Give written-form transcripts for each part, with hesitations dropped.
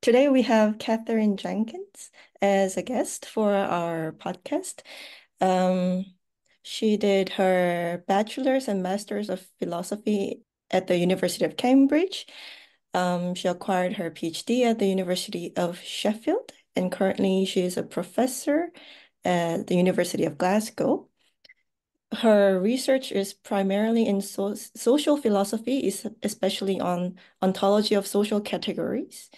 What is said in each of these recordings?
Today we have Catherine Jenkins as a guest for our podcast. Um, she did her bachelor's and master's of philosophy at the University of Cambridge. She acquired her PhD at the University of Sheffield, and currently she is a professor at the University of Glasgow. Her research is primarily in social philosophy, especially on ontology of social categories.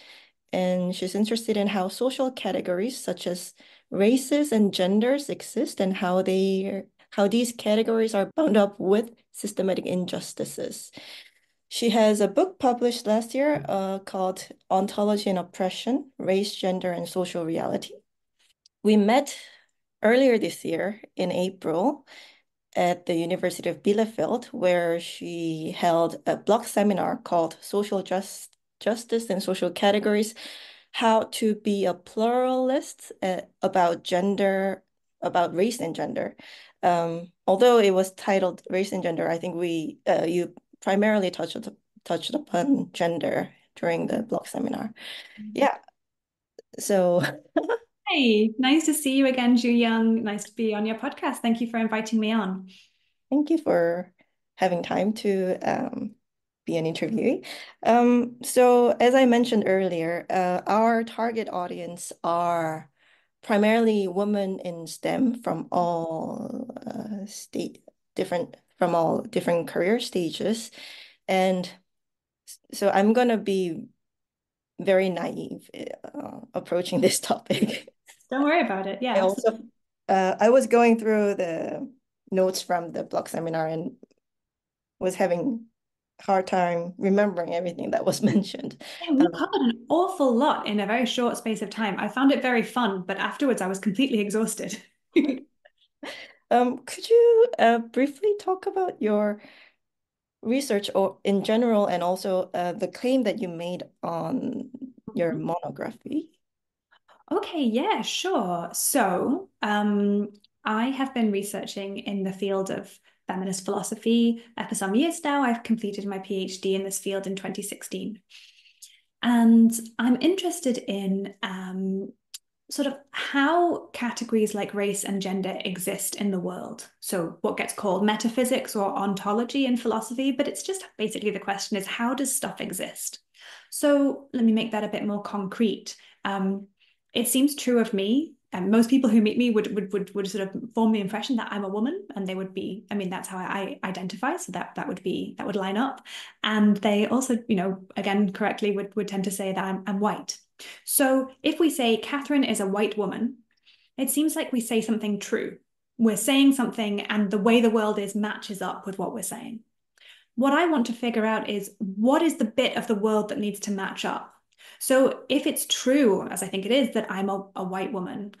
And she's interested in how social categories such as races and genders exist and how these categories are bound up with systematic injustices. She has a book published last year called Ontology and Oppression: Race, Gender, and Social Reality. We met earlier this year in April at the University of Bielefeld, where she held a block seminar called Justice and Social Categories: How to Be a Pluralist about gender, about race and gender. Although it was titled Race and Gender, I think you primarily touched upon gender during the block seminar. Yeah, so Hey, nice to see you again, Ju Young. Nice to be on your podcast. Thank you for inviting me on. thank you for having time to be an interviewee. So as I mentioned earlier, our target audience are primarily women in STEM from all from all different career stages. And so I'm gonna be very naive approaching this topic. Don't worry about it. Yeah, I absolutely. also I was going through the notes from the blog seminar and was having hard time remembering everything that was mentioned. Yeah, we Um, covered an awful lot in a very short space of time. I found it very fun, but afterwards I was completely exhausted. could you briefly talk about your research or in general and also the claim that you made on your monography? Okay, yeah, sure. I have been researching in the field of feminist philosophy for some years now. I've completed my PhD in this field in 2016. And I'm interested in sort of how categories like race and gender exist in the world. So, what gets called metaphysics or ontology in philosophy, but it's just basically the question is how does stuff exist? So, let me make that a bit more concrete. It seems true of me. And most people who meet me would sort of form the impression that I'm a woman, and they would be. I mean, that's how I identify. So that would line up. And they also, again, correctly would tend to say that I'm white. So if we say Catherine is a white woman, it seems like we say something true. We're saying something, and the way the world is matches up with what we're saying. What I want to figure out is what is the bit of the world that needs to match up? So if it's true, as I think it is, that I'm a white woman,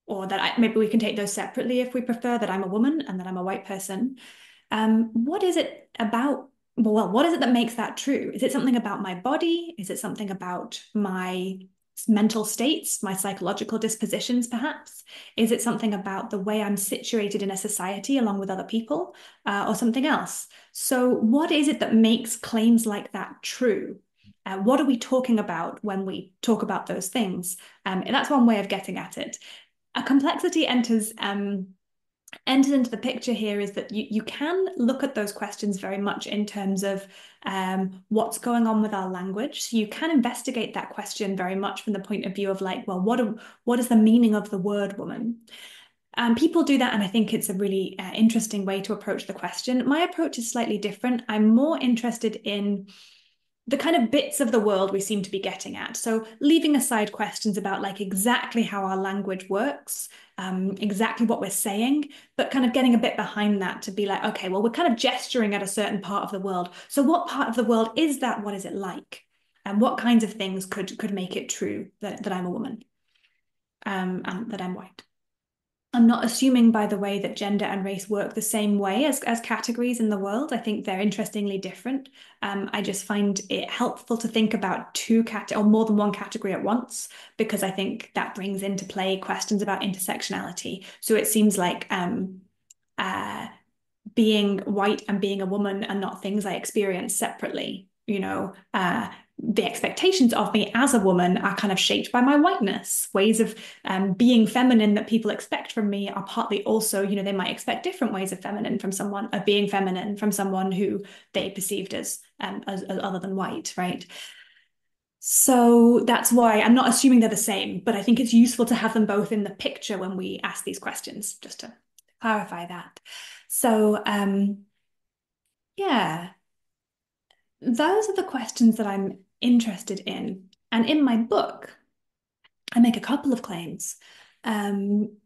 or that maybe we can take those separately if we prefer, that I'm a woman and that I'm a white person. What is it about? Well, what is it that makes that true? Is it something about my body? Is it something about my mental states, my psychological dispositions, perhaps? Is it something about the way I'm situated in a society along with other people, or something else? So, what is it that makes claims like that true? What are we talking about when we talk about those things? And that's one way of getting at it. A complexity enters into the picture here is that you can look at those questions very much in terms of what's going on with our language. So you can investigate that question very much from the point of view of like, well, what is the meaning of the word woman? People do that, and I think it's a really interesting way to approach the question. My approach is slightly different. I'm more interested in the kind of bits of the world we seem to be getting at. So leaving aside questions about like exactly how our language works, exactly what we're saying, but kind of getting a bit behind that to be like, okay, well, we're kind of gesturing at a certain part of the world. So what part of the world is that? What is it like? And what kinds of things could make it true that I'm a woman, and that I'm white? I'm not assuming, by the way, that gender and race work the same way as categories in the world. I think they're interestingly different. I just find it helpful to think about two cat or more than one category at once, because I think that brings into play questions about intersectionality. So it seems like uh, being white and being a woman are not things I experience separately. the expectations of me as a woman are kind of shaped by my whiteness. Ways of being feminine that people expect from me are partly also, they might expect different ways of being feminine from someone who they perceived as other than white, right? So that's why I'm not assuming they're the same, but I think it's useful to have them both in the picture when we ask these questions, just to clarify that. So, yeah, those are the questions that I'm interested in. And in my book, I make a couple of claims. One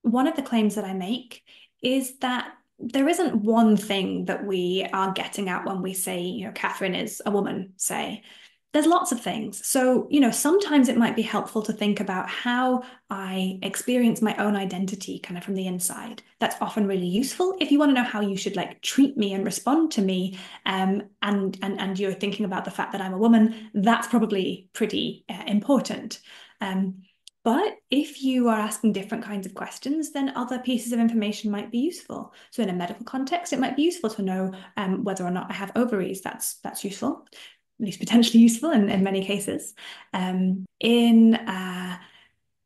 of the claims that I make is that there isn't one thing that we are getting at when we say, Catherine is a woman, say. There's lots of things. So, sometimes it might be helpful to think about how I experience my own identity kind of from the inside. That's often really useful if you want to know how you should like treat me and respond to me. And you're thinking about the fact that I'm a woman, that's probably pretty important. But if you are asking different kinds of questions, then other pieces of information might be useful. So in a medical context, it might be useful to know whether or not I have ovaries. That's useful, at least potentially useful in many cases. In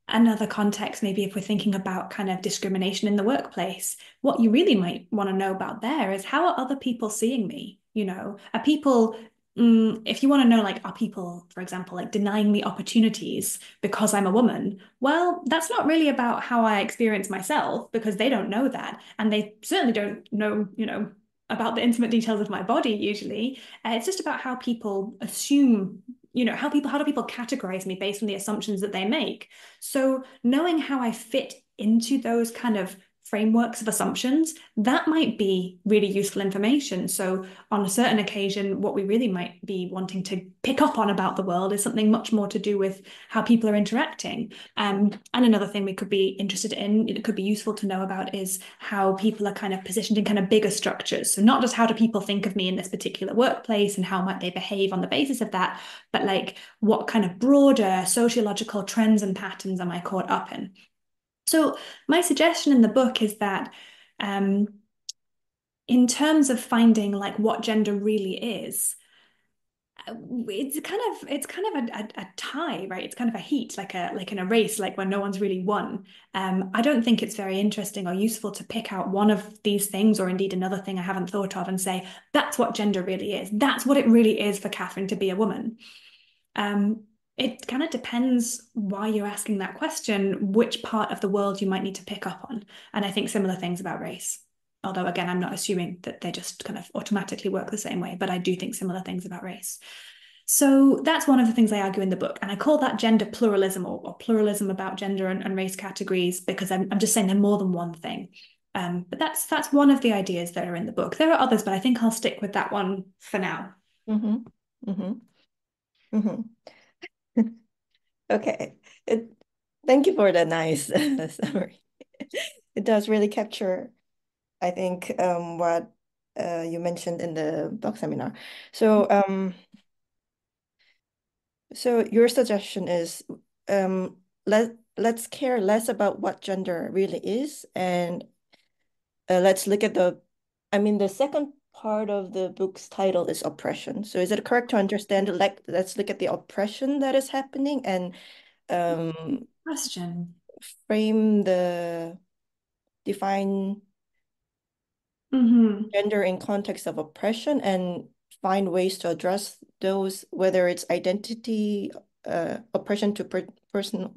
another context, maybe if we're thinking about kind of discrimination in the workplace, what you really might want to know about there is how are other people seeing me? Are people if you want to know, like, are people, for example, like denying me opportunities because I'm a woman? Well, that's not really about how I experience myself because they don't know that. And they certainly don't know, about the intimate details of my body usually. It's just about how people assume, how do people categorize me based on the assumptions that they make. So knowing how I fit into those kind of frameworks of assumptions, that might be really useful information. So on a certain occasion, what we really might be wanting to pick up on about the world is something much more to do with how people are interacting. And another thing we could be interested in, it could be useful to know about, is how people are kind of positioned in kind of bigger structures. So not just how do people think of me in this particular workplace and how might they behave on the basis of that, but like what kind of broader sociological trends and patterns am I caught up in? So my suggestion in the book is that in terms of finding like what gender really is, it's kind of a tie, right? It's kind of a heat, like in a race, like when no one's really won. I don't think it's very interesting or useful to pick out one of these things, or indeed another thing I haven't thought of, and say that's what gender really is. That's what it really is for Catherine to be a woman. It kind of depends why you're asking that question, which part of the world you might need to pick up on. And I think similar things about race. Although, again, I'm not assuming that they just kind of automatically work the same way, but I do think similar things about race. So that's one of the things I argue in the book. And I call that gender pluralism, or pluralism about gender and race categories, because I'm just saying they're more than one thing. But that's one of the ideas that are in the book. There are others, but I think I'll stick with that one for now. Mm-hmm. Mm-hmm. Mm-hmm. Okay. Thank you for the nice summary. It does really capture, I think, what you mentioned in the book seminar. So, so your suggestion is let's care less about what gender really is, and let's look at the second part of the book's title is oppression. So is it correct to understand, like, let's look at the oppression that is happening and um, Question. frame the define Mm-hmm. gender in context of oppression and find ways to address those, whether it's identity, oppression to personal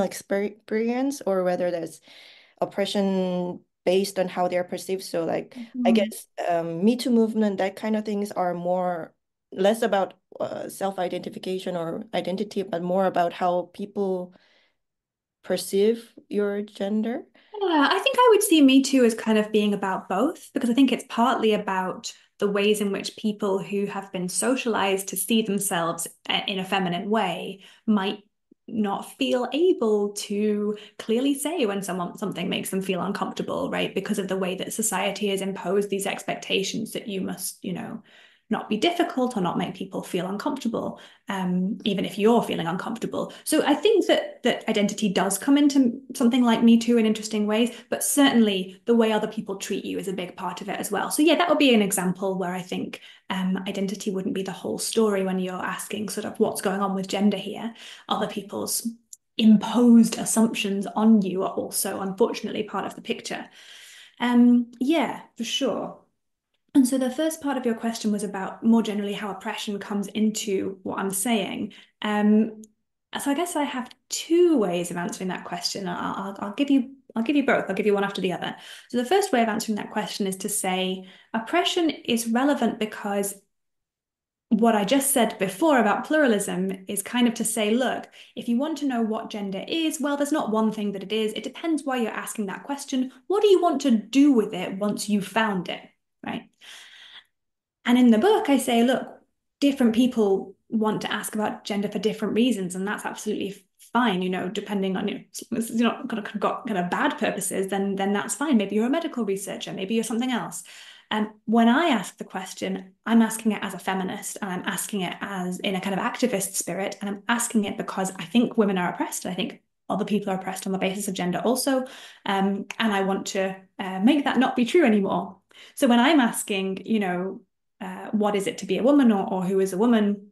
experience, or whether there's oppression based on how they're perceived. So like, I Mm-hmm. guess Me Too movement, that kind of things are more less about self-identification or identity, but more about how people perceive your gender. Yeah, I think I would see Me Too as kind of being about both, because I think it's partly about the ways in which people who have been socialized to see themselves in a feminine way might not feel able to clearly say when something makes them feel uncomfortable, right? Because of the way that society has imposed these expectations that you must, not be difficult or not make people feel uncomfortable, even if you're feeling uncomfortable. So I think that identity does come into something like Me Too in interesting ways, but certainly the way other people treat you is a big part of it as well. So yeah, that would be an example where I think identity wouldn't be the whole story when you're asking sort of what's going on with gender here. Other people's imposed assumptions on you are also unfortunately part of the picture. Yeah, for sure. And so the first part of your question was about more generally how oppression comes into what I'm saying. So I guess I have two ways of answering that question. I'll give you both. I'll give you one after the other. So the first way of answering that question is to say oppression is relevant because what I just said before about pluralism is kind of to say, look, if you want to know what gender is, well, there's not one thing that it is. It depends why you're asking that question. What do you want to do with it once you've found it, right? And in the book, I say, look, different people want to ask about gender for different reasons, and that's absolutely fine, depending on you're not got kind of bad purposes, then that's fine. Maybe you're a medical researcher, maybe you're something else. And when I ask the question, I'm asking it as a feminist, and I'm asking it as in a kind of activist spirit, and I'm asking it because I think women are oppressed, and I think other people are oppressed on the basis of gender also, and I want to make that not be true anymore. So when I'm asking, what is it to be a woman, or who is a woman?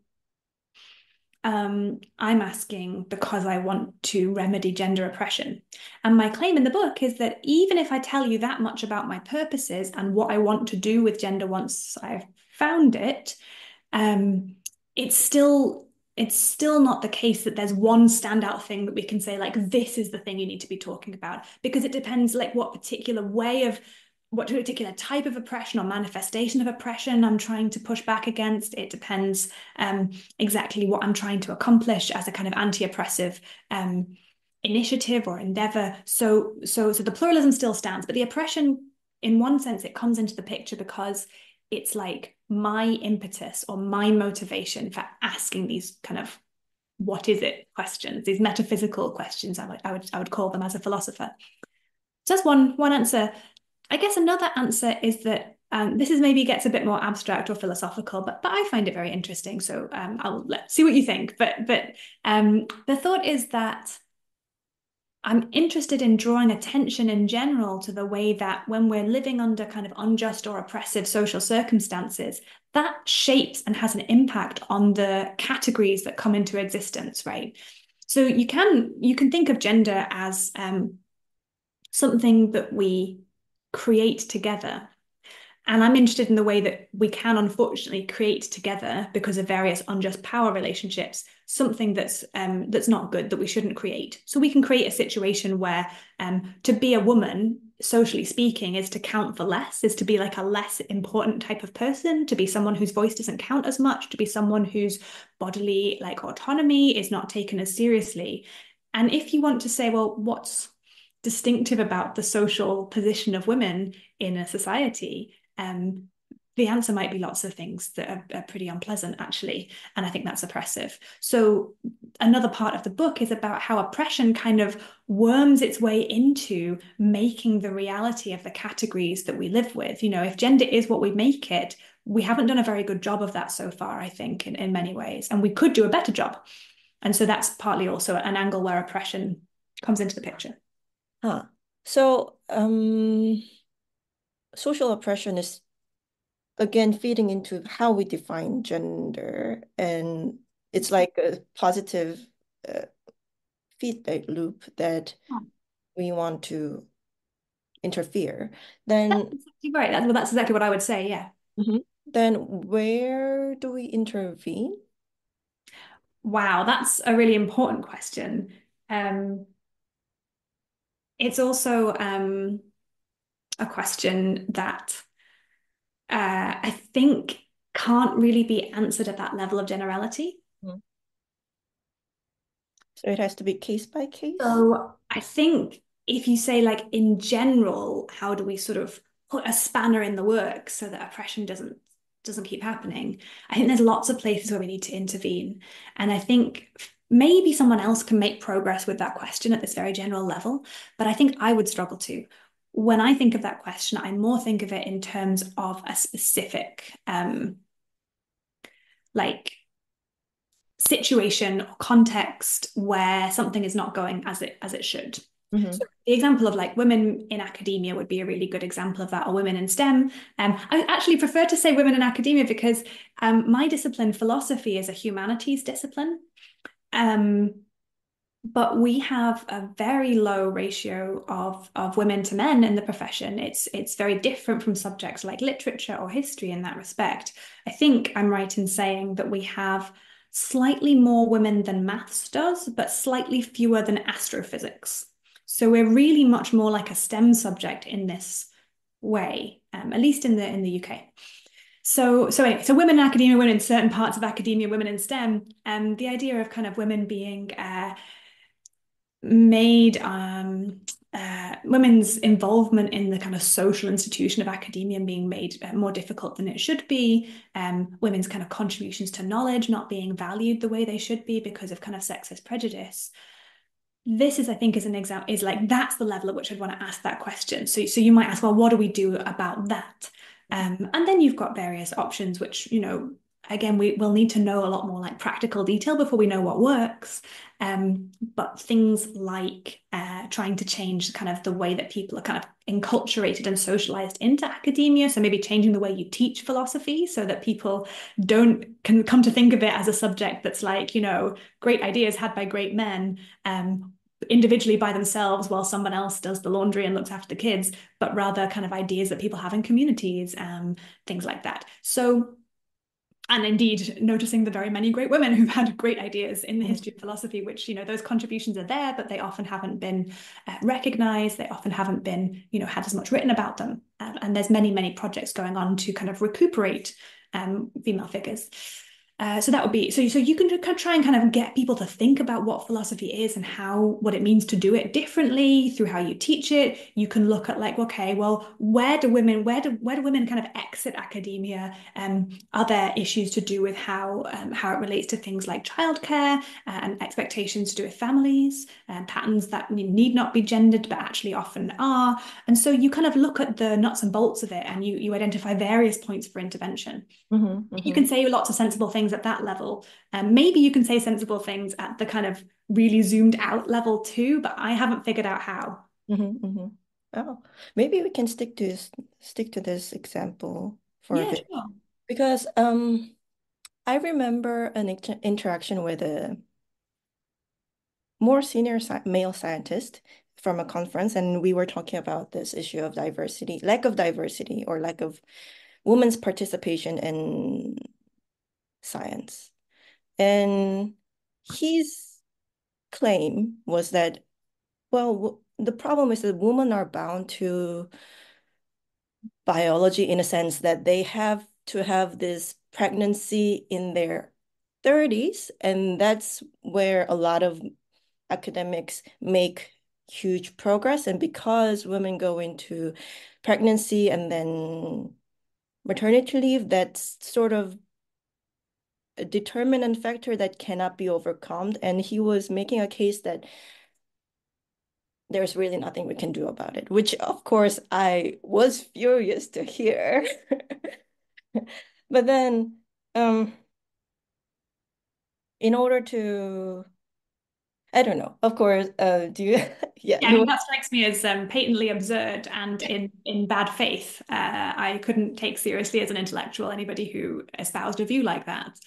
I'm asking because I want to remedy gender oppression. And my claim in the book is that even if I tell you that much about my purposes and what I want to do with gender once I've found it, it's still not the case that there's one standout thing that we can say, like, this is the thing you need to be talking about, because it depends like what particular type of oppression or manifestation of oppression I'm trying to push back against. It depends exactly what I'm trying to accomplish as a kind of anti-oppressive initiative or endeavor. So the pluralism still stands, but the oppression, in one sense, it comes into the picture because it's like my impetus or my motivation for asking these kind of what is it questions, these metaphysical questions, I would call them as a philosopher. So that's one answer. I guess another answer is that this is maybe gets a bit more abstract or philosophical, but I find it very interesting. So I'll see what you think. But the thought is that I'm interested in drawing attention in general to the way that when we're living under kind of unjust or oppressive social circumstances, that shapes and has an impact on the categories that come into existence, right? So you can think of gender as something that we create together. And I'm interested in the way that we can unfortunately create together, because of various unjust power relationships, something that's not good, that we shouldn't create. So we can create a situation where to be a woman, socially speaking, is to count for less, is to be like a less important type of person, to be someone whose voice doesn't count as much, to be someone whose bodily like autonomy is not taken as seriously. And if you want to say, well, what's distinctive about the social position of women in a society, the answer might be lots of things that are pretty unpleasant, actually. And I think that's oppressive. So another part of the book is about how oppression kind of worms its way into making the reality of the categories that we live with. If gender is what we make it, we haven't done a very good job of that so far, I think, in many ways. And we could do a better job. And so that's partly also an angle where oppression comes into the picture. So social oppression is again feeding into how we define gender, and it's like a positive feedback loop that we want to interfere. Then That's exactly right. That's exactly what I would say. Yeah. then where do we intervene? Wow, that's a really important question. It's also a question that I think can't really be answered at that level of generality. Mhm. So it has to be case by case. So I think if you say, like, in general, how do we sort of put a spanner in the works so that oppression doesn't keep happening? I think there's lots of places where we need to intervene. And I think maybe someone else can make progress with that question at this very general level, but I think I would struggle to. When I think of that question, I more think of it in terms of a specific like situation or context where something is not going as it should. Mm-hmm. So the example of like women in academia would be a really good example of that, or women in STEM. I actually prefer to say women in academia because my discipline, philosophy, is a humanities discipline. But we have a very low ratio of women to men in the profession. It's very different from subjects like literature or history in that respect. I think I'm right in saying that we have slightly more women than maths does, but slightly fewer than astrophysics. So we're really much more like a STEM subject in this way, at least in the UK. So anyway, so women in academia, women in certain parts of academia, women in STEM, and the idea of kind of women being made women's involvement in the kind of social institution of academia being made more difficult than it should be, women's kind of contributions to knowledge not being valued the way they should be because of kind of sexist prejudice. This is, I think, is an example, is like that's the level at which I'd want to ask that question. So you might ask, well, what do we do about that? And then you've got various options, which, again, we'll need to know a lot more like practical detail before we know what works. But things like trying to change kind of the way that people are kind of enculturated and socialized into academia. So maybe changing the way you teach philosophy so that people can come to think of it as a subject that's like, great ideas had by great men, individually by themselves while someone else does the laundry and looks after the kids, but rather kind of ideas that people have in communities, things like that. So, and indeed noticing the very many great women who've had great ideas in the history of philosophy, which, those contributions are there, but they often haven't been recognized. They often haven't been, had as much written about them. And there's many, many projects going on to kind of recuperate female figures. So that would be so you can try and kind of get people to think about what philosophy is and what it means to do it differently through how you teach it. You can look at like, okay, well, where do women kind of exit academia? Are there issues to do with how it relates to things like childcare and expectations to do with families and patterns that need not be gendered but actually often are? And so you kind of look at the nuts and bolts of it and you identify various points for intervention. You can say lots of sensible things at that level. Maybe you can say sensible things at the kind of really zoomed out level too, but I haven't figured out how. Oh, maybe we can stick to this example for a Yeah, bit sure. because I remember an interaction with a more senior male scientist from a conference, and we were talking about this issue of diversity, lack of diversity, or lack of women's participation in science. And his claim was that, well, the problem is that women are bound to biology in a sense that they have to have this pregnancy in their 30s, and that's where a lot of academics make huge progress. And because women go into pregnancy and then maternity leave, that's sort of a determinant factor that cannot be overcome. And he was making a case that there's really nothing we can do about it, which of course I was furious to hear. But then in order to, I don't know, of course, do you, yeah, Yeah, I you, mean, that strikes me as patently absurd and in bad faith. I couldn't take seriously as an intellectual anybody who espoused a view like that.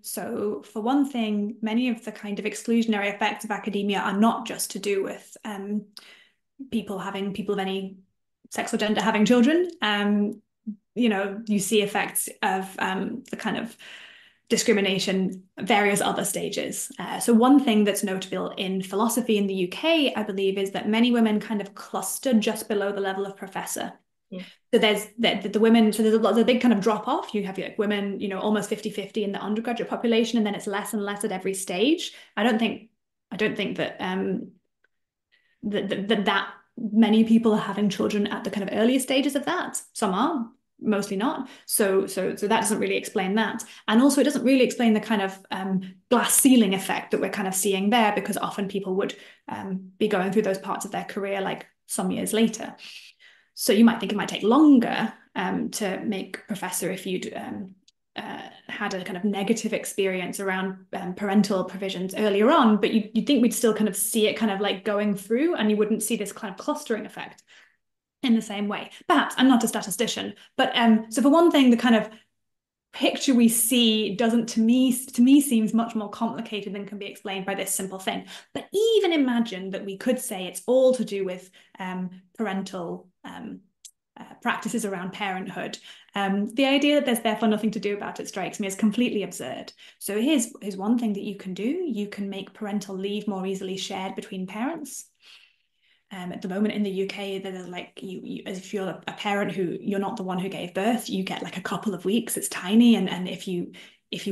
So for one thing, many of the kind of exclusionary effects of academia are not just to do with people of any sex or gender having children. You see effects of the kind of discrimination various other stages. So one thing that's notable in philosophy in the UK, I believe, is that many women kind of cluster just below the level of professor. So there's the women, so there's a big kind of drop off. You have like women, almost 50-50 in the undergraduate population, and then it's less and less at every stage. I don't think that that many people are having children at the kind of earlier stages of that. Some are, mostly not. So that doesn't really explain that. And also it doesn't really explain the kind of glass ceiling effect that we're kind of seeing there, because often people would be going through those parts of their career like some years later. So you might think it might take longer to make professor if you'd had a kind of negative experience around parental provisions earlier on, but you'd think we'd still kind of see it kind of like going through, and you wouldn't see this kind of clustering effect in the same way. Perhaps I'm not a statistician, but so for one thing, the kind of picture we see doesn't to me seems much more complicated than can be explained by this simple thing. But even imagine that we could say it's all to do with parental practices around parenthood. The idea that there's therefore nothing to do about it strikes me as completely absurd. So here's one thing that you can do. You can make parental leave more easily shared between parents. At the moment in the UK, there's like you as if you're a parent who you're not the one who gave birth, you get like a couple of weeks. It's tiny, and if you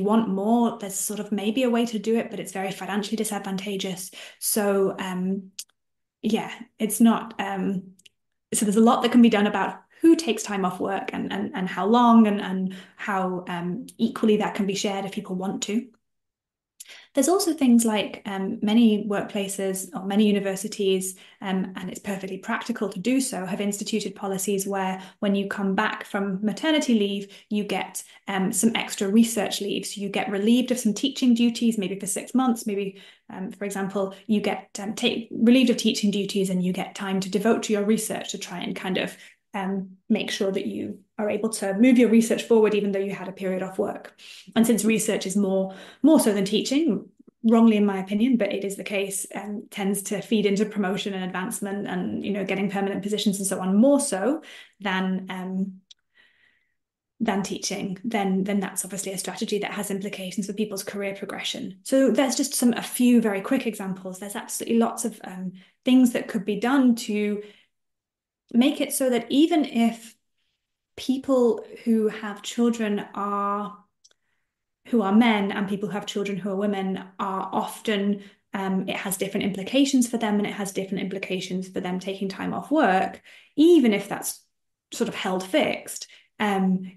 want more, there's sort of maybe a way to do it, but it's very financially disadvantageous. So yeah, it's not. So there's a lot that can be done about who takes time off work and how long and how equally that can be shared if people want to. There's also things like many workplaces or many universities, and it's perfectly practical to do so, have instituted policies where when you come back from maternity leave, you get some extra research leave. So you get relieved of some teaching duties, maybe for 6 months, maybe, for example, you get relieved of teaching duties and you get time to devote to your research to try and kind of make sure that you are able to move your research forward even though you had a period off work. And since research is more so than teaching, wrongly in my opinion, but it is the case, tends to feed into promotion and advancement and getting permanent positions and so on, more so than teaching, then that's obviously a strategy that has implications for people's career progression. So there's just a few very quick examples. There's absolutely lots of things that could be done to make it so that even if people who have children who are men and people who have children who are women are often, it has different implications for them and it has different implications for them taking time off work, even if that's sort of held fixed,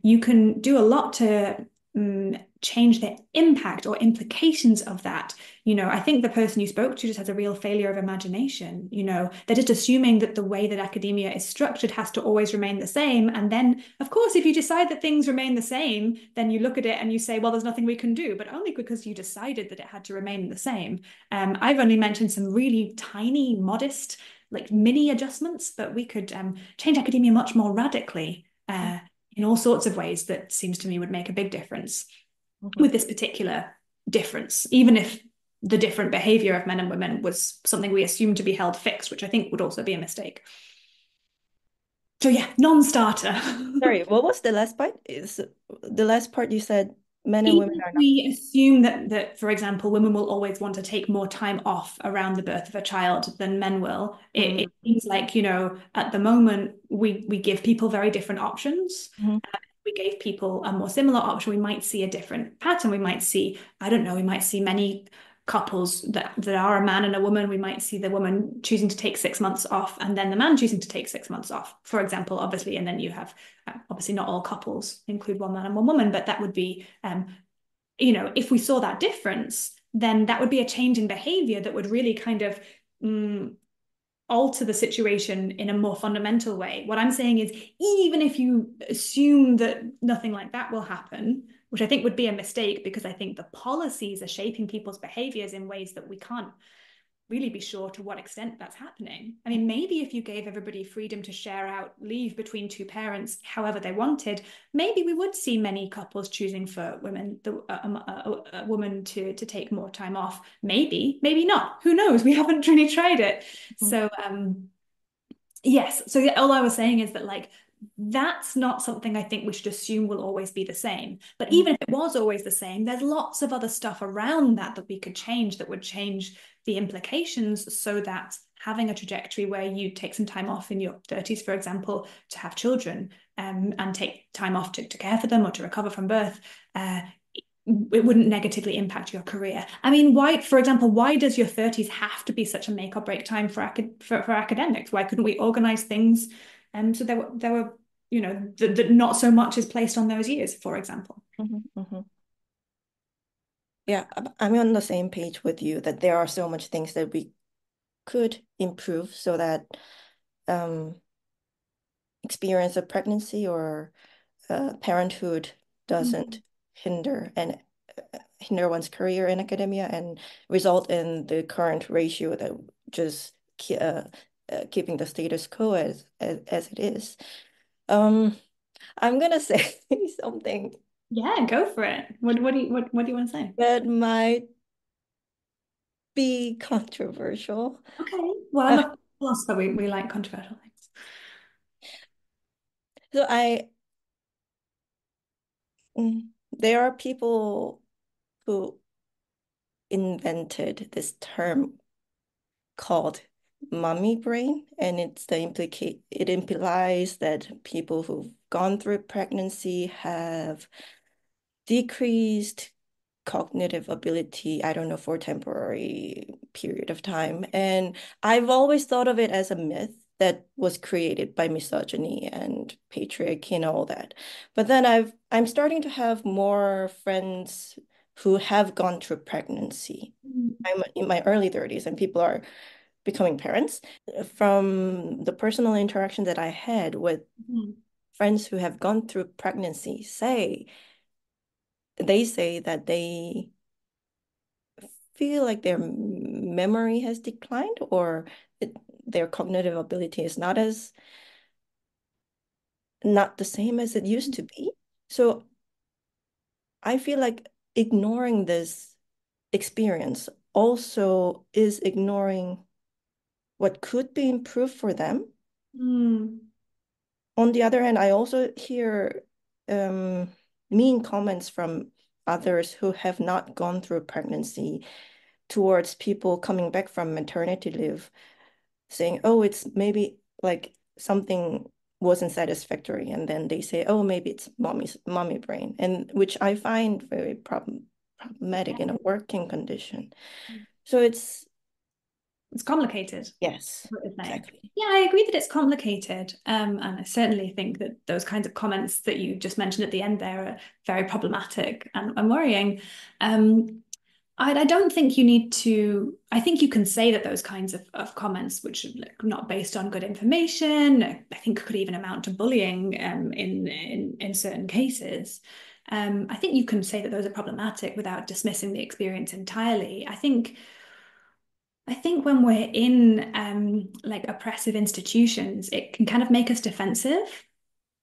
you can do a lot to change the impact or implications of that. I think the person you spoke to just has a real failure of imagination. They're just assuming that the way that academia is structured has to always remain the same. And then, of course, if you decide that things remain the same, then you look at it and you say, well, there's nothing we can do, but only because you decided that it had to remain the same. I've only mentioned some really tiny, modest, like mini adjustments, but we could change academia much more radically in all sorts of ways that seems to me would make a big difference with this particular difference, even if the different behavior of men and women was something we assumed to be held fixed, which I think would also be a mistake. So yeah, non-starter. Sorry, what was the last part? Is the last part you said men and women Even if are not? we assume that, for example, women will always want to take more time off around the birth of a child than men will, it seems like, at the moment, we give people very different options. We gave people a more similar option, we might see a different pattern. We might see, I don't know, we might see many couples that are a man and a woman. We might see the woman choosing to take 6 months off and then the man choosing to take 6 months off, for example, obviously. And then you have, obviously not all couples include one man and one woman, but that would be, if we saw that difference, then that would be a change in behavior that would really kind of alter the situation in a more fundamental way. What I'm saying is, even if you assume that nothing like that will happen, which I think would be a mistake, because I think the policies are shaping people's behaviors in ways that we can't really be sure to what extent that's happening. I mean, maybe if you gave everybody freedom to share out leave between two parents however they wanted, maybe we would see many couples choosing for women, a woman to take more time off. Maybe not. Who knows? We haven't really tried it. So yes. So all I was saying is that, like, that's not something I think we should assume will always be the same. But even if it was always the same, there's lots of other stuff around that we could change that would change the implications, so that having a trajectory where you take some time off in your 30s, for example, to have children, and take time off to care for them or to recover from birth, it wouldn't negatively impact your career. I mean, for example, why does your 30s have to be such a make or break time for academics? Why couldn't we organize things so there were that not so much is placed on those years, for example? Yeah, I'm on the same page with you that there are so much things that we could improve so that experience of pregnancy or parenthood doesn't hinder and hinder one's career in academia and result in the current ratio that just keeping the status quo as it is. Um, I'm gonna say something Yeah, go for it. What do you want to say? that might be controversial. Okay. Well, I'm Uh, a philosopher. We like controversial things. so there are people who invented this term called mommy brain, and it implies that people who've gone through pregnancy have decreased cognitive ability, I don't know, for a temporary period of time. And I've always thought of it as a myth that was created by misogyny and patriarchy and all that. But then I'm starting to have more friends who have gone through pregnancy. Mm. I'm in my early 30s and people are becoming parents. From the personal interaction that I had with Mm. friends who have gone through pregnancy, they say that they feel like their memory has declined or their cognitive ability is not the same as it used to be. So I feel like ignoring this experience also is ignoring what could be improved for them. Mm. On the other hand, I also hear um, mean comments from others who have not gone through pregnancy towards people coming back from maternity leave, saying, oh, it's maybe like something wasn't satisfactory. And then they say, oh, maybe it's mommy brain, and which I find very problematic in a working condition. So It's complicated. yes, What you're saying. exactly. Yeah, I agree that it's complicated. And I certainly think that those kinds of comments that you just mentioned at the end there are very problematic and worrying. Um, I don't think you need to, I think you can say that those kinds of comments, which are like not based on good information, I think could even amount to bullying in certain cases. I think you can say that those are problematic without dismissing the experience entirely. I think when we're in like oppressive institutions, it can kind of make us defensive.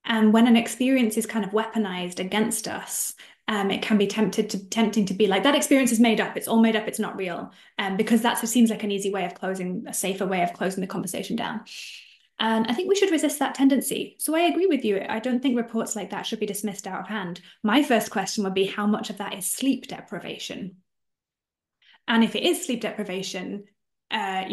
And when an experience is kind of weaponized against us, it can be tempting to be like that experience is made up. It's all made up. It's not real. Because that seems like an easy way of closing, a safer way of closing the conversation down. And I think we should resist that tendency. So I agree with you. I don't think reports like that should be dismissed out of hand. My first question would be how much of that is sleep deprivation? And if it is sleep deprivation, is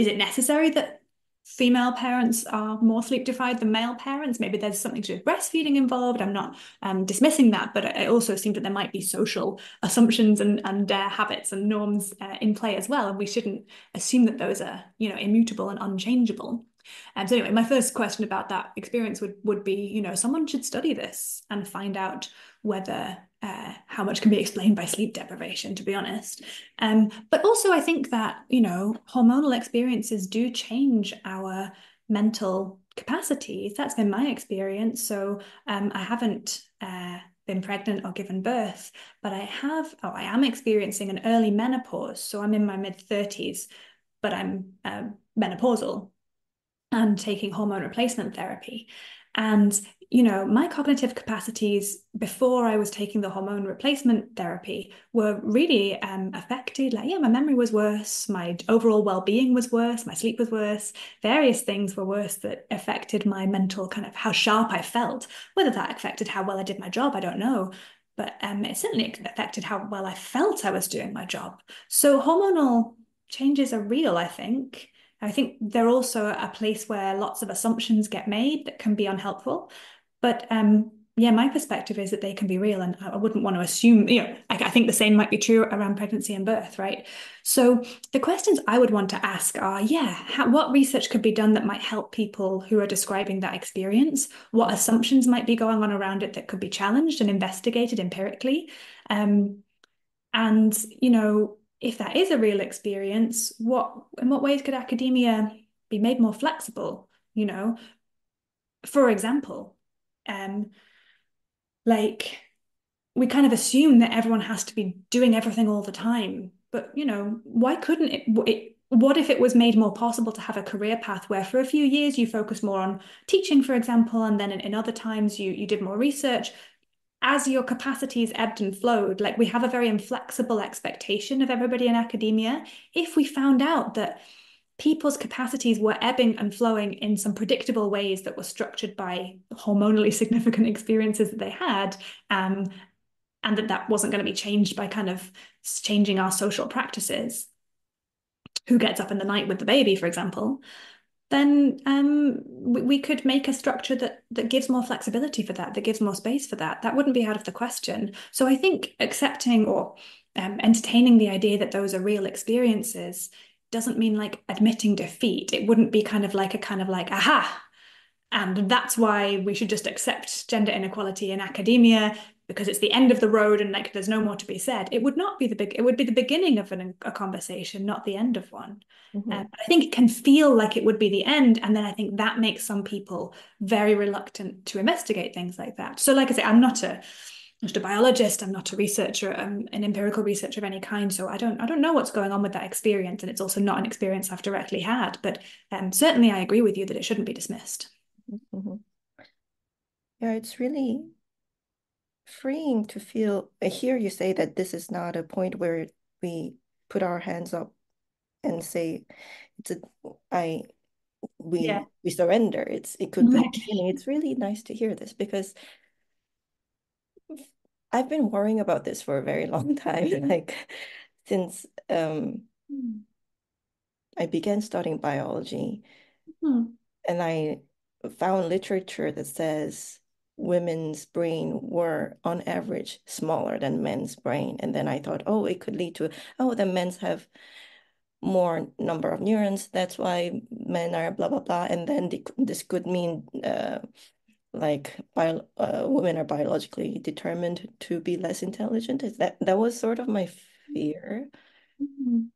it necessary that female parents are more sleep deprived than male parents? Maybe there's something to do with breastfeeding involved. I'm not dismissing that, but it also seems that there might be social assumptions and habits and norms in play as well, and we shouldn't assume that those are immutable and unchangeable. So anyway, my first question about that experience would be, someone should study this and find out whether how much can be explained by sleep deprivation, to be honest. But also, I think that, hormonal experiences do change our mental capacities. That's been my experience. So I haven't been pregnant or given birth, but I am experiencing an early menopause. So I'm in my mid-30s, but I'm menopausal and taking hormone replacement therapy. And, my cognitive capacities before I was taking the hormone replacement therapy were really affected. Like, yeah, my memory was worse, my overall well-being was worse, my sleep was worse, various things were worse that affected my mental kind of how sharp I felt. Whether that affected how well I did my job, I don't know. But it certainly affected how well I felt I was doing my job. So hormonal changes are real, I think. I think they're also a place where lots of assumptions get made that can be unhelpful. But yeah, my perspective is that they can be real, and I wouldn't want to assume, I think the same might be true around pregnancy and birth, right? So the questions I would want to ask are, yeah, what research could be done that might help people who are describing that experience? What assumptions might be going on around it that could be challenged and investigated empirically? Um, and, if that is a real experience, in what ways could academia be made more flexible? For example, um, like we kind of assume that everyone has to be doing everything all the time. But, why couldn't what if it was made more possible to have a career path where for a few years you focus more on teaching, for example, and then in other times you did more research as your capacities ebbed and flowed? Like we have a very inflexible expectation of everybody in academia. If we found out that people's capacities were ebbing and flowing in some predictable ways that were structured by hormonally significant experiences that they had, and that wasn't going to be changed by kind of changing our social practices, who gets up in the night with the baby, for example, then we could make a structure that gives more flexibility for that, that gives more space for that. That wouldn't be out of the question. So I think accepting or entertaining the idea that those are real experiences doesn't mean like admitting defeat. It wouldn't be kind of like aha, and that's why we should just accept gender inequality in academia because it's the end of the road and like there's no more to be said. It would not be it would be the beginning of a conversation, not the end of one. Mm-hmm. I think it can feel like it would be the end. And then I think that makes some people very reluctant to investigate things like that. So like I say, I'm not a biologist, I'm not a researcher, an empirical researcher of any kind. So I don't know what's going on with that experience. And it's also not an experience I've directly had. But certainly I agree with you that it shouldn't be dismissed. Mm-hmm. Yeah, it's really freeing to feel. I hear you say that this is not a point where we put our hands up and say, "It's a, I, Yeah. we surrender." It could be the beginning. It's really nice to hear this because I've been worrying about this for a very long time, like since I began studying biology, Hmm. and I found literature that says women's brain were on average smaller than men's brain. And then I thought, oh, it could lead to, oh, the men's have more number of neurons. That's why men are blah, blah, blah. And then this could mean like women are biologically determined to be less intelligent. Is that was sort of my fear. Mhm.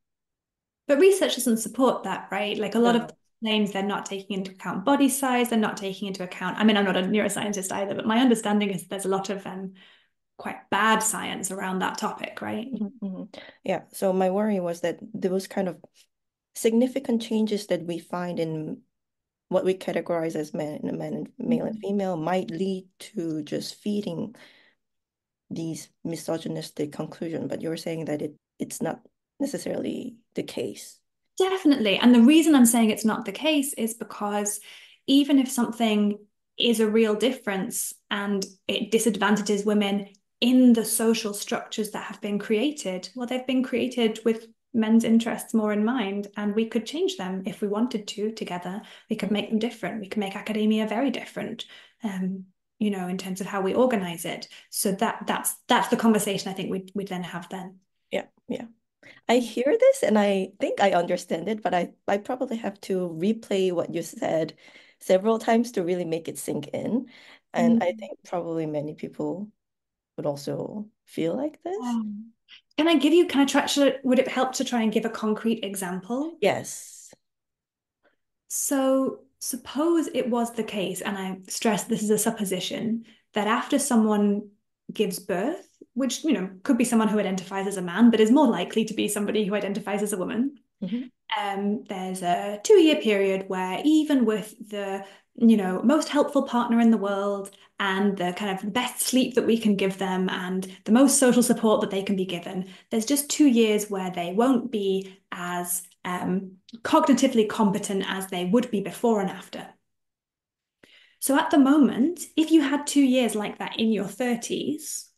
But research doesn't support that, right? Like a lot of No. claims, they're not taking into account body size, they're not taking into account. I mean, I'm not a neuroscientist either, but my understanding is there's a lot of quite bad science around that topic, right? Mhm, mhm. Yeah, so my worry was that those kind of significant changes that we find in what we categorize as men and male and Mhm. female might lead to just feeding these misogynistic conclusion, but you're saying that it's not necessarily the case. Definitely. And the reason I'm saying it's not the case is because even if something is a real difference and it disadvantages women in the social structures that have been created, well, they've been created with men's interests more in mind, and we could change them if we wanted to together. We could make them different. We could make academia very different, in terms of how we organize it. So that's the conversation I think we'd then have then. Yeah, yeah. I hear this and I think I understand it, but I probably have to replay what you said several times to really make it sink in. And I Mm. think probably many people would also feel like this. Can I try, would it help to try and give a concrete example? Yes. So suppose it was the case, and I stress this is a supposition, that after someone gives birth, which, could be someone who identifies as a man, but is more likely to be somebody who identifies as a woman, Hmm. there's a 2 year period where even with the most helpful partner in the world and the kind of best sleep that we can give them and the most social support that they can be given, there's just 2 years where they won't be as cognitively competent as they would be before and after. So at the moment, if you had 2 years like that in your 30s,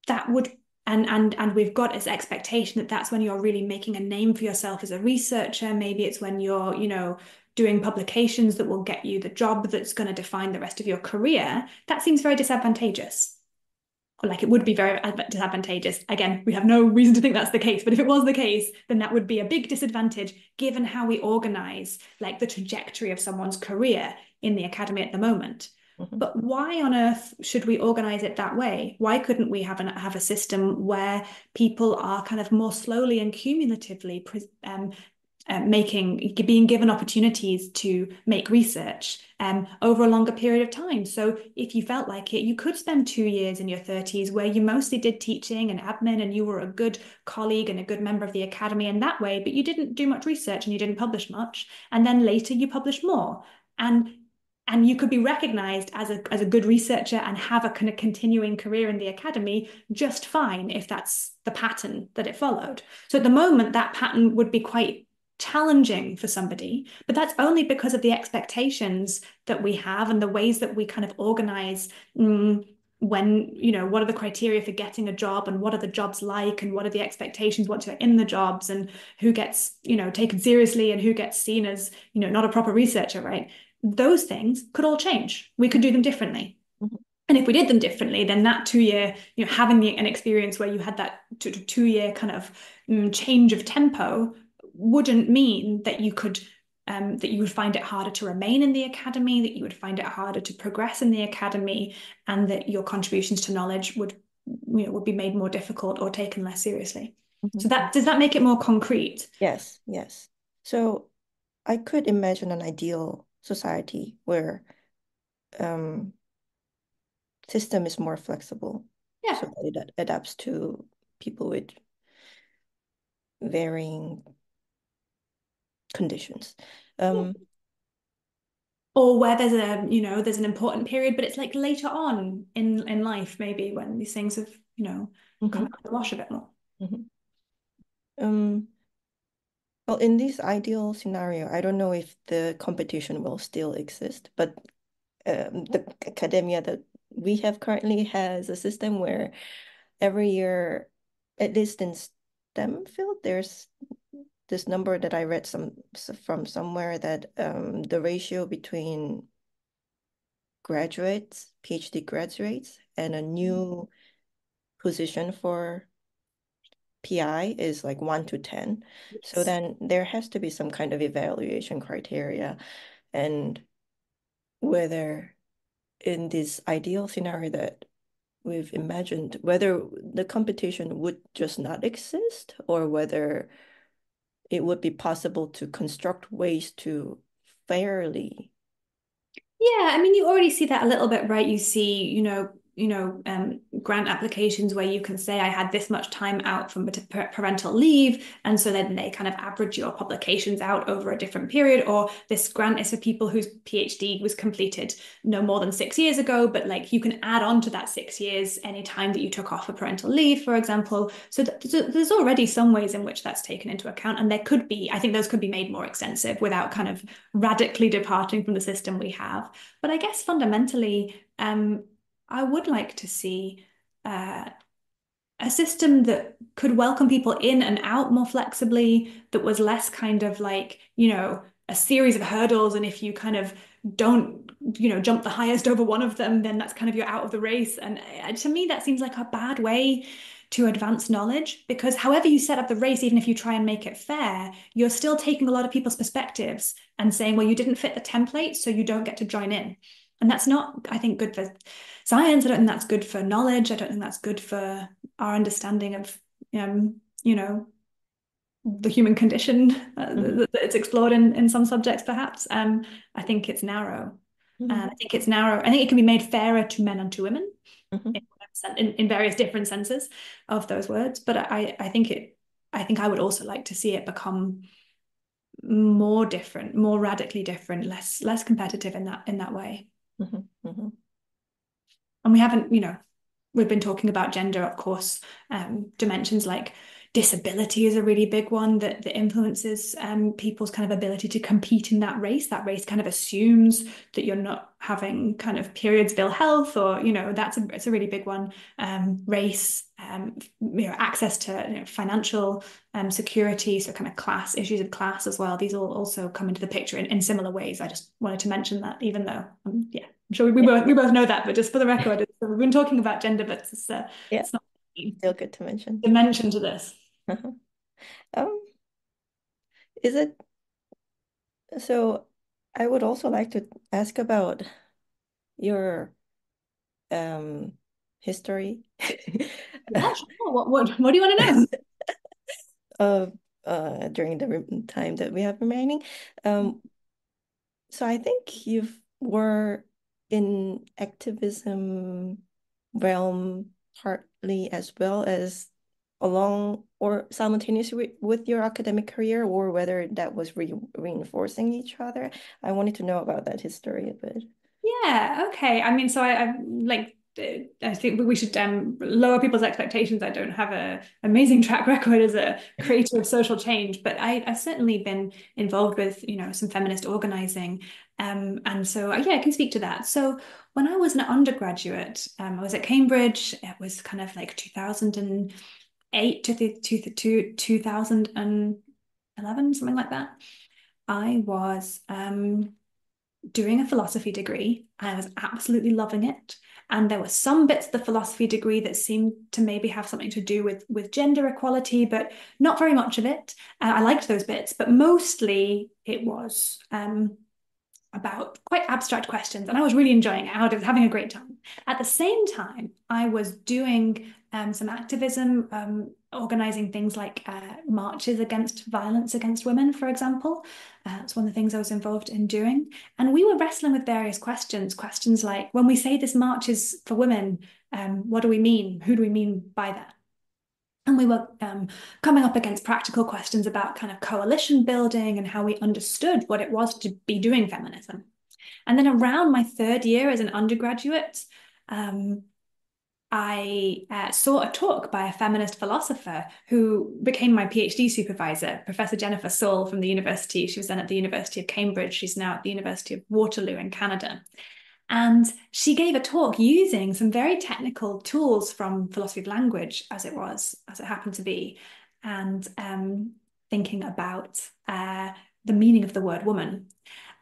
that would and we've got this expectation that that's when you're really making a name for yourself as a researcher. Maybe it's when you're doing publications that will get you the job that's going to define the rest of your career. That seems very disadvantageous. Or like it would be very disadvantageous. Again, we have no reason to think that's the case, but if it was the case, then that would be a big disadvantage given how we organize like the trajectory of someone's career in the academy at the moment. Hmm. But why on earth should we organize it that way? Why couldn't we have a system where people are kind of more slowly and cumulatively being given opportunities to make research over a longer period of time. So if you felt like it, you could spend 2 years in your 30s where you mostly did teaching and admin and you were a good colleague and a good member of the academy in that way, but you didn't do much research and you didn't publish much. And then later you publish more. And you could be recognized as a good researcher and have a kind of continuing career in the academy just fine if that's the pattern that it followed. So at the moment, that pattern would be quite challenging for somebody, but that's only because of the expectations that we have and the ways that we kind of organize when, what are the criteria for getting a job and what are the jobs like and what are the expectations once you're in the jobs and who gets, taken seriously and who gets seen as, not a proper researcher, right? Those things could all change. We could do them differently. Mhm. And if we did them differently, then that 2 year, having an experience where you had that 2 year kind of change of tempo wouldn't mean that you would find it harder to remain in the academy, that you would find it harder to progress in the academy, and that your contributions to knowledge would be made more difficult or taken less seriously. So Mhm. that does that make it more concrete? Yes, yes. So I could imagine an ideal society where um, system is more flexible, so Yeah. that it adapts to people with varying conditions. Um, Or where there's an important period, but it's like later on in life, maybe when these things have, come mhm, out of the wash a bit more. mhm. Um, well, in this ideal scenario, I don't know if the competition will still exist, but the academia that we have currently has a system where every year, at least in STEM field, there's this number that I read from somewhere that the ratio between graduates, PhD graduates, and a new position for PI is like 1 to 10. So Yes. then there has to be some kind of evaluation criteria. And whether in this ideal scenario that we've imagined, whether the competition would just not exist or whether it would be possible to construct ways to fairly. Yeah, I mean, you already see that a little bit, right? You see, grant applications where you can say I had this much time out from parental leave, and so then they kind of average your publications out over a different period. Or this grant is for people whose PhD was completed no more than 6 years ago, but like you can add on to that 6 years any time that you took off for parental leave, for example. So there's already some ways in which that's taken into account, and I think those could be made more extensive without kind of radically departing from the system we have. But I guess fundamentally, I would like to see uh, a system that could welcome people in and out more flexibly, that was less kind of like, a series of hurdles. And if you kind of don't, jump the highest over one of them, then that's kind of you're out of the race. And to me, that seems like a bad way to advance knowledge because however you set up the race, even if you try and make it fair, you're still taking a lot of people's perspectives and saying, well, you didn't fit the template, so you don't get to join in. And that's not, I think, good for science. I don't think that's good for knowledge. I don't think that's good for our understanding of, the human condition Mhm, that it's explored in some subjects, perhaps. I think it's narrow. And mhm, I think it's narrow. I think it can be made fairer to men and to women mhm, in various different senses of those words. But I think I would also like to see it become more different, more radically different, less competitive in that way. mhm, mhm, And we haven't, we've been talking about gender, of course. Dimensions like disability is a really big one that influences people's kind of ability to compete in that race. That race kind of assumes that you're not having kind of periods of ill health, or it's a really big one. Race, access to financial security, so kind of class issues of class as well. These all also come into the picture in similar ways. I just wanted to mention that, even though yeah, I'm sure Yeah, we both know that, but just for the record, we've been talking about gender, but yeah, it's not a still good to mention. dimension to this. Uh-huh. Um, is it so? I would also like to ask about your um history Yeah, sure. What do you want to know? during the time that we have remaining. So I think you were in activism realm partly as well as along or simultaneously with your academic career, or whether that was reinforcing each other. I wanted to know about that history a bit. Yeah, okay. I mean, so I like I think we should lower people's expectations. I don't have a amazing track record as a creator of social change, but I've certainly been involved with, some feminist organizing. And so yeah, I can speak to that. So when I was an undergraduate, I was at Cambridge. It was kind of like 2008 to 2011, something like that. I was doing a philosophy degree. I was absolutely loving it. And there were some bits of the philosophy degree that seemed to maybe have something to do with gender equality, but not very much of it. I liked those bits, but mostly it was about quite abstract questions, and I was really enjoying it. I was having a great time. At the same time, I was doing some activism, organizing things like marches against violence against women, for example. It's one of the things I was involved in doing. And we were wrestling with various questions like, when we say this march is for women, what do we mean? Who do we mean by that? And we were coming up against practical questions about kind of coalition building and how we understood what it was to be doing feminism. And then around my third year as an undergraduate, I saw a talk by a feminist philosopher who became my PhD supervisor, Professor Jennifer Saul from the university. She was then at the University of Cambridge. She's now at the University of Waterloo in Canada. And she gave a talk using some very technical tools from philosophy of language, as it happened to be, and thinking about the meaning of the word woman.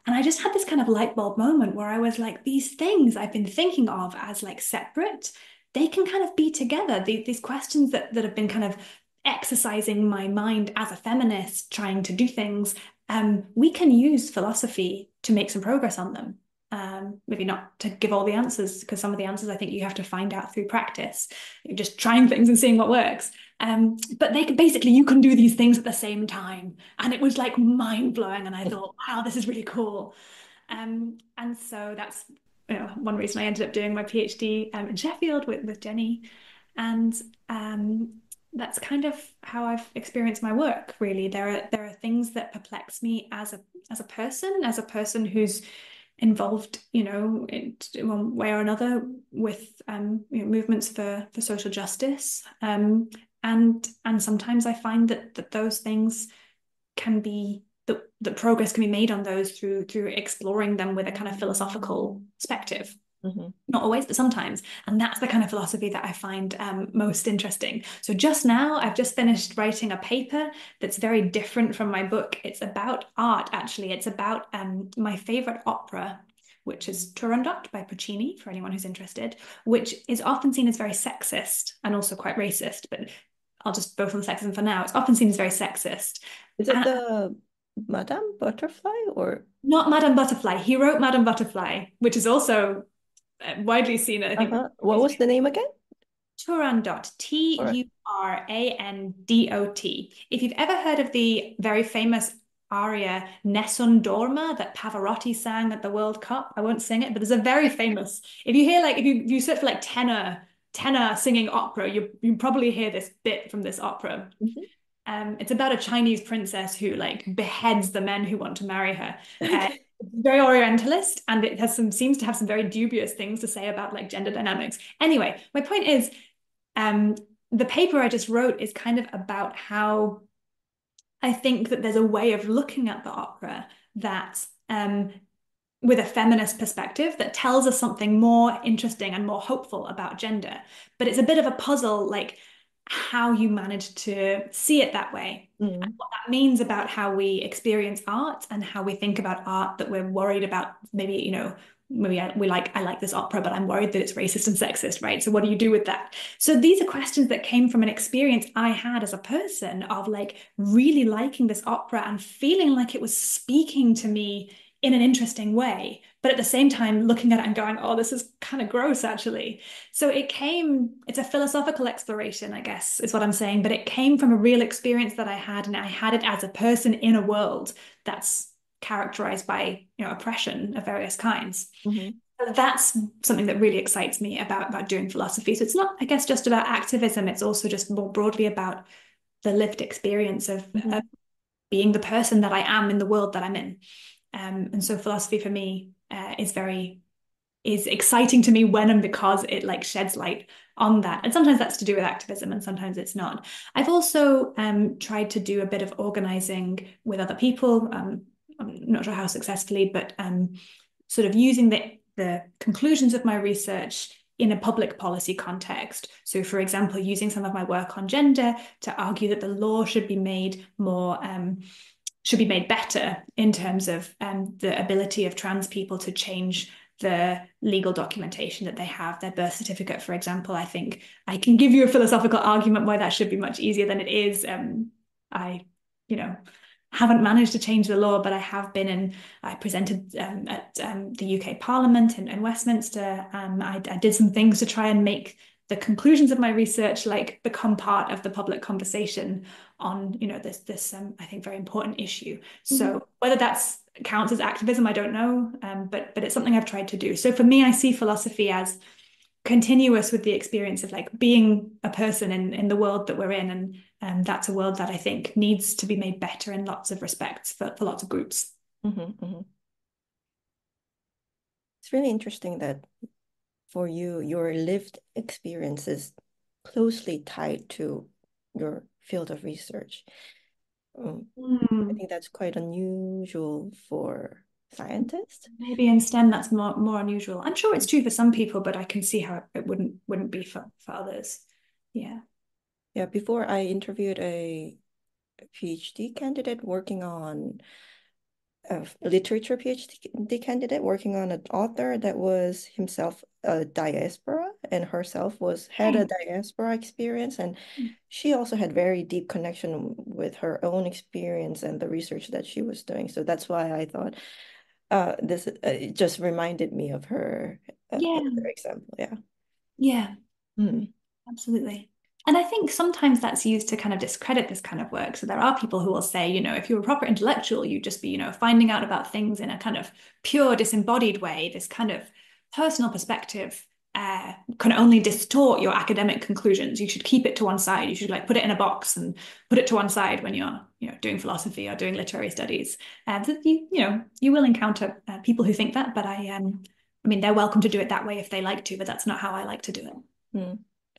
And I just had this kind of light bulb moment where I was like, these things I've been thinking of as like separate, they can kind of be together. These questions that have been kind of exercising my mind as a feminist, trying to do things, we can use philosophy to make some progress on them. Maybe not to give all the answers, because some of the answers I think you have to find out through practice. You're just trying things and seeing what works. But they can basically, you can do these things at the same time. And it was like mind blowing. And I thought, wow, this is really cool. And so that's one reason I ended up doing my PhD in Sheffield with Jenny. And that's kind of how I've experienced my work, really. There are things that perplex me as a person who's involved, in one way or another with movements for social justice. And sometimes I find that those things can be the progress can be made on those through exploring them with a kind of philosophical perspective. Mm-hmm. Not always, but sometimes. And that's the kind of philosophy that I find most interesting. So just now, I've just finished writing a paper that's very different from my book. It's about art, actually. It's about my favorite opera, which is Turandot by Puccini, for anyone who's interested, which is often seen as very sexist and also quite racist. But I'll just go from sexism for now. It's often seen as very sexist. Is it the Madame Butterfly or? Not Madame Butterfly. He wrote Madame Butterfly, which is also widely seen. I think. What was the name again? Turandot. Turandot. If you've ever heard of the very famous aria Nessun Dorma that Pavarotti sang at the World Cup, I won't sing it, but there's a very famous. If you hear if you search for tenor singing opera, you probably hear this bit from this opera. Mm-hmm. It's about a Chinese princess who beheads the men who want to marry her. Okay. Very Orientalist, and it seems to have some very dubious things to say about gender dynamics. Anyway, my point is, the paper I just wrote is kind of about how I think that there's a way of looking at the opera that, with a feminist perspective, that tells us something more interesting and more hopeful about gender. But it's a bit of a puzzle, how you manage to see it that way. Mm. And what that means about how we experience art and how we think about art, that we're worried about maybe I like this opera, but I'm worried that it's racist and sexist, right? So what do you do with that? So these are questions that came from an experience I had as a person of really liking this opera and feeling like it was speaking to me in an interesting way, but at the same time looking at it and going, oh, this is kind of gross actually. So it's a philosophical exploration, I guess, is what I'm saying, but it came from a real experience that I had, and I had it as a person in a world that's characterized by, oppression of various kinds. Mm-hmm. That's something that really excites me about doing philosophy. So it's not, I guess, just about activism. It's also just more broadly about the lived experience of Mm-hmm. being the person that I am in the world that I'm in. And so philosophy for me is exciting to me when and because it like sheds light on that. And sometimes that's to do with activism and sometimes it's not. I've also tried to do a bit of organizing with other people. I'm not sure how successfully, but sort of using the conclusions of my research in a public policy context. So, for example, using some of my work on gender to argue that the law should be made better in terms of the ability of trans people to change the legal documentation that they have, their birth certificate, for example. I think I can give you a philosophical argument why that should be much easier than it is. I, you know, haven't managed to change the law, but I have been and I presented at the UK Parliament in Westminster. I did some things to try and make the conclusions of my research like become part of the public conversation on this I think very important issue. Mm-hmm. So whether that's counts as activism, I don't know, but it's something I've tried to do. So for me, I see philosophy as continuous with the experience of like being a person in the world that we're in, and that's a world that I think needs to be made better in lots of respects for lots of groups. Mm-hmm. Mm-hmm. It's really interesting that for you, your lived experience is closely tied to your field of research. I Mm. think that's quite unusual for scientists. Maybe in STEM that's more unusual. I'm sure it's true for some people, but I can see how it wouldn't be for others. Yeah. Yeah, before I interviewed a PhD candidate working on a literature PhD candidate working on an author that was himself a diaspora and herself was had a Hey. diaspora experience, and she also had very deep connection with her own experience and the research that she was doing. So that's why I thought this it just reminded me of her Yeah. other example. Yeah. Yeah. Mm. Absolutely. And I think sometimes that's used to kind of discredit this kind of work. So there are people who will say, if you're a proper intellectual, you'd just be, finding out about things in a kind of pure, disembodied way. This kind of personal perspective can only distort your academic conclusions. You should keep it to one side. You should like put it in a box and put it to one side when you're, doing philosophy or doing literary studies. So you will encounter people who think that, but I mean, they're welcome to do it that way if they like to, but that's not how I like to do Mm.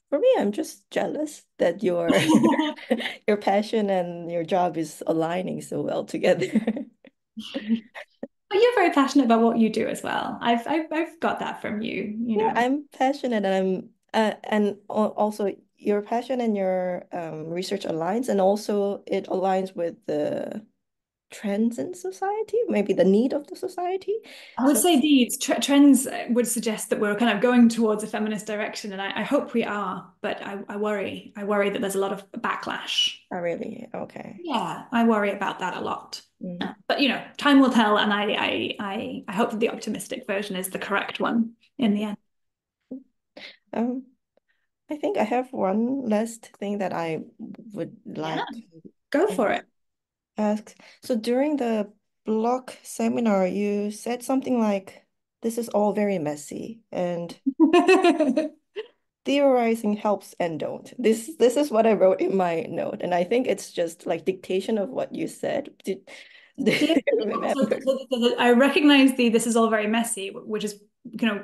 For me, I'm just jealous that your it. your passion and your job is aligning so well together. But you're very passionate about what you do as well. I've got that from you, Yeah, I'm passionate and also your passion and your research aligns, and also it aligns with the trends in society, maybe the need of the society. I would So say these trends would suggest that we're kind of going towards a feminist direction, and I hope we are, but I worry. I worry that there's a lot of backlash. I really okay. Yeah, I worry about that a lot. Mm. But time will tell, and I hope that the optimistic version is the correct one in the end. Um, I think I have one last thing that I would Yeah, like to go for it. ask. So during the block seminar, you said something like, "This is all very messy," and theorizing helps and don't. This is what I wrote in my note, and I think it's just like dictation of what you said. Do The- you remember? I recognize this is all very messy, which is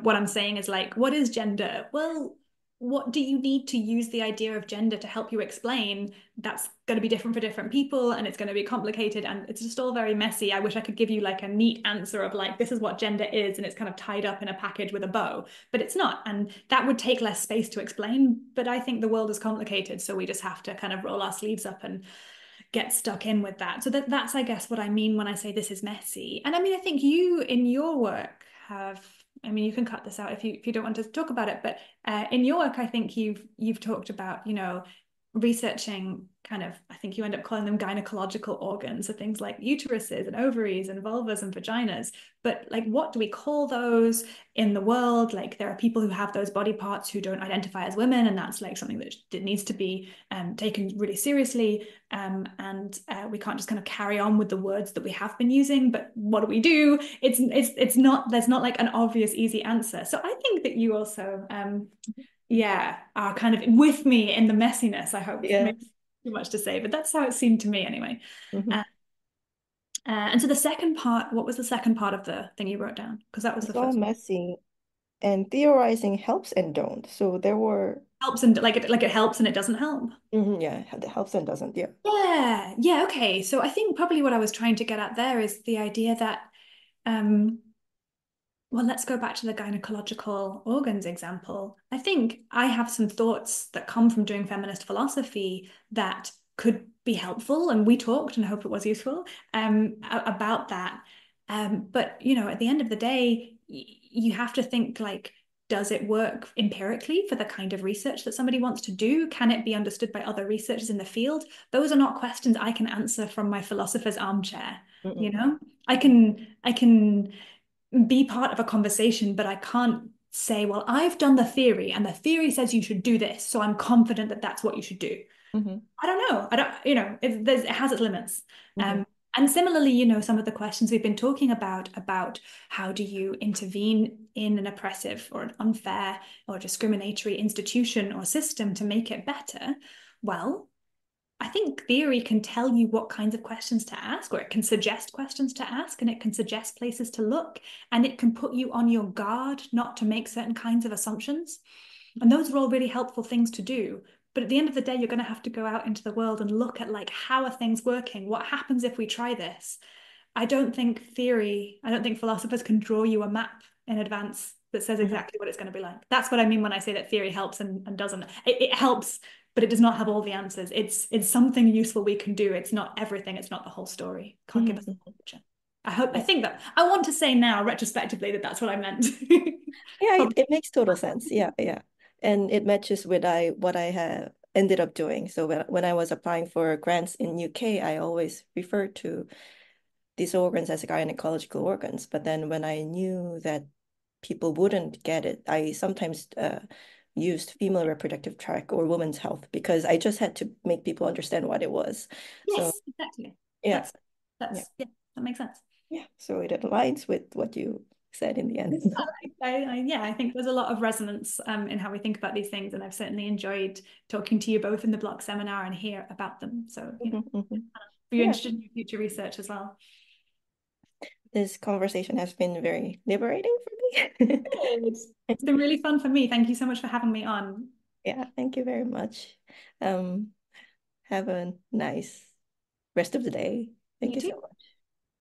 what I'm saying is like, what is gender? Well, what do you need to use the idea of gender to help you explain? That's going to be different for different people and it's going to be complicated and it's just all very messy. I wish I could give you like a neat answer of like, this is what gender is and it's kind of tied up in a package with a bow, but it's not. And that would take less space to explain. But I think the world is complicated, so we just have to kind of roll our sleeves up and get stuck in with that. So that's, I guess, what I mean when I say this is messy. And I mean, I think you in your work have, I mean, you can cut this out if you don't want to talk about it, but in your work, I think you've talked about, researching kind of, I think you end up calling them gynecological organs, so things like uteruses and ovaries and vulvas and vaginas. But like, what do we call those in the world? Like, there are people who have those body parts who don't identify as women, and that's like something that needs to be taken really seriously. And we can't just kind of carry on with the words that we have been using. But what do we do? It's not, there's not like an obvious easy answer. So I think that you also yeah, are kind of with me in the messiness, I hope. Yeah. Maybe too much to say, but that's how it seemed to me anyway. Mm-hmm. Uh, and so the second part, what was the second part of the thing you wrote down? Because that was the It's all first. messy, and theorizing helps and don't. So there were, Helps and like it helps and it doesn't help. yeah, it helps and doesn't. Yeah. Yeah, yeah, okay. So I think probably what I was trying to get at there is the idea that um well, let's go back to the gynecological organs example. I think I have some thoughts that come from doing feminist philosophy that could be helpful, and we talked, and I hope it was useful about that. But you know, at the end of the day, you have to think like, does it work empirically for the kind of research that somebody wants to do? Can it be understood by other researchers in the field? Those are not questions I can answer from my philosopher's armchair. You Mm-mm. know, I can be part of a conversation, but I can't say, well, I've done the theory and the theory says you should do this, so I'm confident that that's what you should do. Mm-hmm. I don't know. I don't, you know, it has its limits. Mm-hmm. And similarly, you know, some of the questions we've been talking about how do you intervene in an oppressive or an unfair or discriminatory institution or system to make it better? Well, I think theory can tell you what kinds of questions to ask, or it can suggest questions to ask, and it can suggest places to look, and it can put you on your guard not to make certain kinds of assumptions. And those are all really helpful things to do. But at the end of the day, you're going to have to go out into the world and look at like, how are things working? What happens if we try this? I don't think philosophers can draw you a map in advance that says Mm-hmm. exactly what it's going to be like. That's what I mean when I say that theory helps and doesn't. It helps, but it does not have all the answers. It's something useful we can do. It's not everything. It's not the whole story. Can't give us the Mm-hmm. whole picture. I Yeah. think that I want to say now, retrospectively, that that's what I meant. Yeah, Probably. it makes total sense. Yeah, yeah. And it matches with what I have ended up doing. So when I was applying for grants in UK, I always referred to these organs as gynecological organs. But then when I knew that people wouldn't get it, I sometimes used female reproductive tract or women's health because I just had to make people understand what it was. So Yes, exactly. yeah, That's yeah, that's yeah, that makes sense. yeah. So it aligns with what you said in the end. Yeah, I think there's a lot of resonance in how we think about these things, and I've certainly enjoyed talking to you both in the block seminar and hear about them. So, you know, Mhm, mhm. if you're Yeah, interested in your future research as well. this conversation has been very liberating for me. It's been really fun for me. Thank you so much for having me on. Yeah, thank you very much. Um, have a nice rest of the day. Thank You you too. so much.